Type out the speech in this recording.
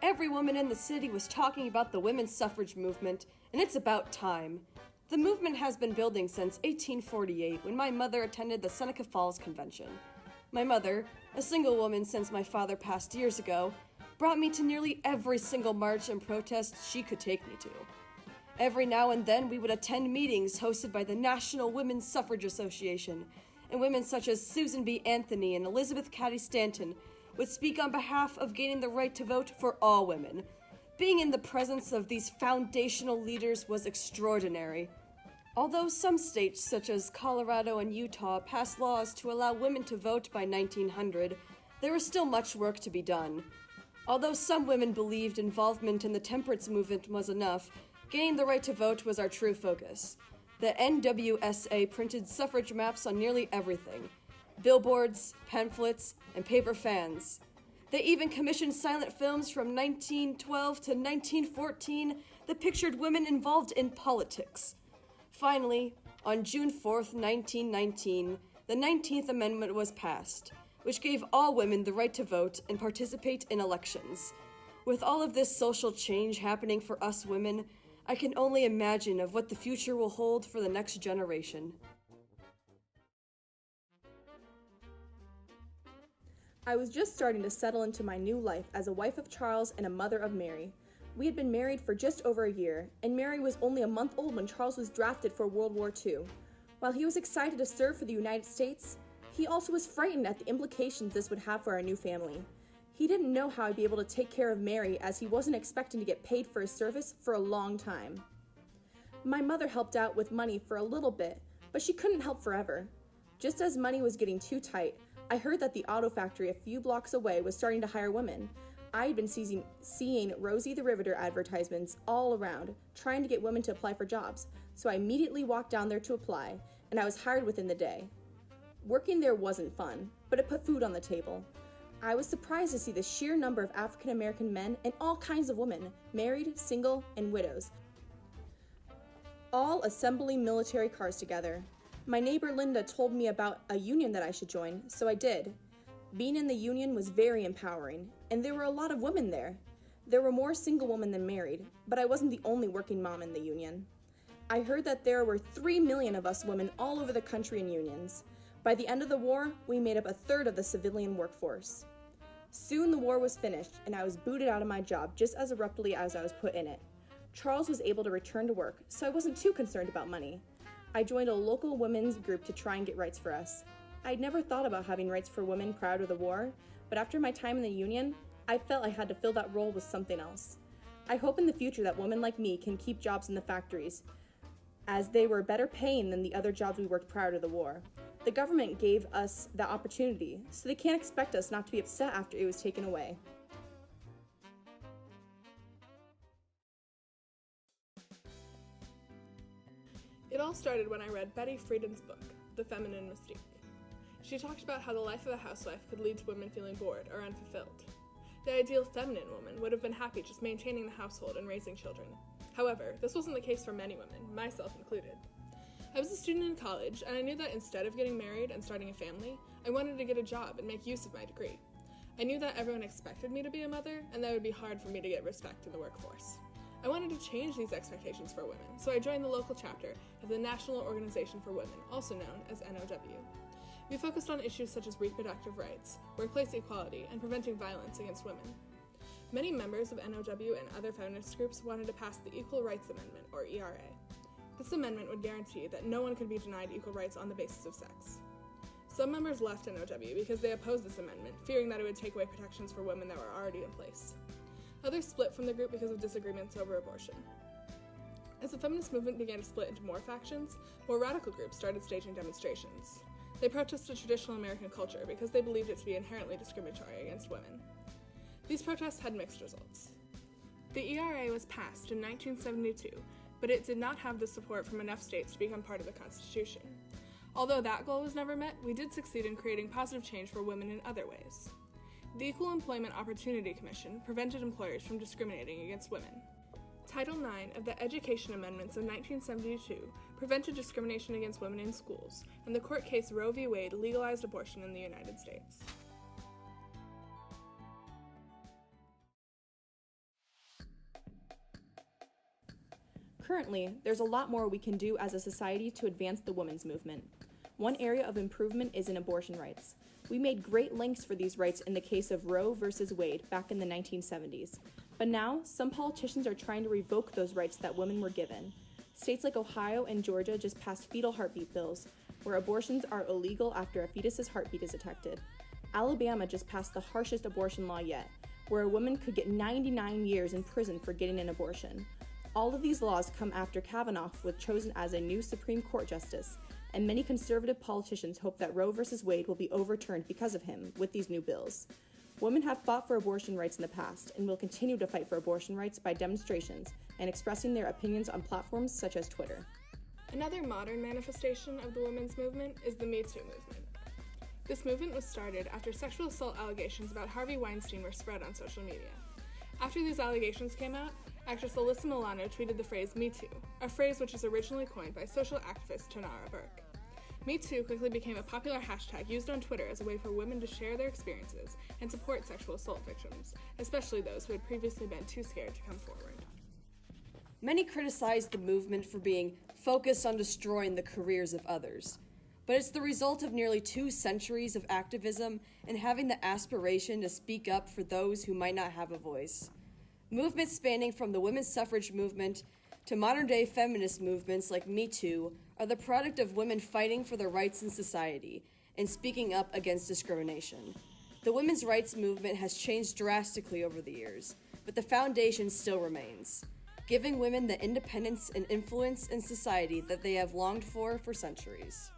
Every woman in the city was talking about the women's suffrage movement, and it's about time. The movement has been building since 1848, when my mother attended the Seneca Falls Convention. My mother, a single woman since my father passed years ago, brought me to nearly every single march and protest she could take me to. Every now and then we would attend meetings hosted by the National Women's Suffrage Association, and women such as Susan B. Anthony and Elizabeth Cady Stanton would speak on behalf of gaining the right to vote for all women. Being in the presence of these foundational leaders was extraordinary. Although some states, such as Colorado and Utah, passed laws to allow women to vote by 1900, there was still much work to be done. Although some women believed involvement in the temperance movement was enough, gaining the right to vote was our true focus. The NWSA printed suffrage maps on nearly everything: billboards, pamphlets, and paper fans. They even commissioned silent films from 1912 to 1914 that pictured women involved in politics. Finally, on June 4th, 1919, the 19th Amendment was passed, which gave all women the right to vote and participate in elections. With all of this social change happening for us women, I can only imagine of what the future will hold for the next generation. I was just starting to settle into my new life as a wife of Charles and a mother of Mary. We had been married for just over a year, and Mary was only a month old when Charles was drafted for World War II. While he was excited to serve for the United States, he also was frightened at the implications this would have for our new family. He didn't know how I'd be able to take care of Mary, as he wasn't expecting to get paid for his service for a long time. My mother helped out with money for a little bit, but she couldn't help forever. Just as money was getting too tight, I heard that the auto factory a few blocks away was starting to hire women. I had been seeing Rosie the Riveter advertisements all around, trying to get women to apply for jobs, so I immediately walked down there to apply, and I was hired within the day. Working there wasn't fun, but it put food on the table. I was surprised to see the sheer number of African American men and all kinds of women, married, single, and widows, all assembling military cars together. My neighbor Linda told me about a union that I should join, so I did. Being in the union was very empowering, and there were a lot of women there. There were more single women than married, but I wasn't the only working mom in the union. I heard that there were 3 million of us women all over the country in unions. By the end of the war, we made up a third of the civilian workforce. Soon the war was finished, and I was booted out of my job just as abruptly as I was put in it. Charles was able to return to work, so I wasn't too concerned about money. I joined a local women's group to try and get rights for us. I'd never thought about having rights for women prior to the war, but after my time in the union, I felt I had to fill that role with something else. I hope in the future that women like me can keep jobs in the factories, as they were better paying than the other jobs we worked prior to the war. The government gave us the opportunity, so they can't expect us not to be upset after it was taken away. It all started when I read Betty Friedan's book, The Feminine Mystique. She talked about how the life of a housewife could lead to women feeling bored or unfulfilled. The ideal feminine woman would have been happy just maintaining the household and raising children. However, this wasn't the case for many women, myself included. I was a student in college, and I knew that instead of getting married and starting a family, I wanted to get a job and make use of my degree. I knew that everyone expected me to be a mother, and that it would be hard for me to get respect in the workforce. I wanted to change these expectations for women, so I joined the local chapter of the National Organization for Women, also known as NOW. We focused on issues such as reproductive rights, workplace equality, and preventing violence against women. Many members of NOW and other feminist groups wanted to pass the Equal Rights Amendment, or ERA. This amendment would guarantee that no one could be denied equal rights on the basis of sex. Some members left NOW because they opposed this amendment, fearing that it would take away protections for women that were already in place. Others split from the group because of disagreements over abortion. As the feminist movement began to split into more factions, more radical groups started staging demonstrations. They protested traditional American culture because they believed it to be inherently discriminatory against women. These protests had mixed results. The ERA was passed in 1972, but it did not have the support from enough states to become part of the Constitution. Although that goal was never met, we did succeed in creating positive change for women in other ways. The Equal Employment Opportunity Commission prevented employers from discriminating against women. Title IX of the Education Amendments of 1972 prevented discrimination against women in schools, and the court case Roe v. Wade legalized abortion in the United States. Currently, there's a lot more we can do as a society to advance the women's movement. One area of improvement is in abortion rights. We made great lengths for these rights in the case of Roe versus Wade back in the 1970s. But now, some politicians are trying to revoke those rights that women were given. States like Ohio and Georgia just passed fetal heartbeat bills, where abortions are illegal after a fetus's heartbeat is detected. Alabama just passed the harshest abortion law yet, where a woman could get 99 years in prison for getting an abortion. All of these laws come after Kavanaugh was chosen as a new Supreme Court justice, and many conservative politicians hope that Roe v. Wade will be overturned because of him with these new bills. Women have fought for abortion rights in the past and will continue to fight for abortion rights by demonstrations and expressing their opinions on platforms such as Twitter. Another modern manifestation of the women's movement is the Me Too movement. This movement was started after sexual assault allegations about Harvey Weinstein were spread on social media. After these allegations came out, actress Alyssa Milano tweeted the phrase Me Too, a phrase which was originally coined by social activist Tanara Burke. Me Too quickly became a popular hashtag used on Twitter as a way for women to share their experiences and support sexual assault victims, especially those who had previously been too scared to come forward. Many criticize the movement for being focused on destroying the careers of others, but it's the result of nearly 2 centuries of activism and having the aspiration to speak up for those who might not have a voice. Movements spanning from the women's suffrage movement to modern-day feminist movements like Me Too are the product of women fighting for their rights in society and speaking up against discrimination. The women's rights movement has changed drastically over the years, but the foundation still remains, giving women the independence and influence in society that they have longed for centuries.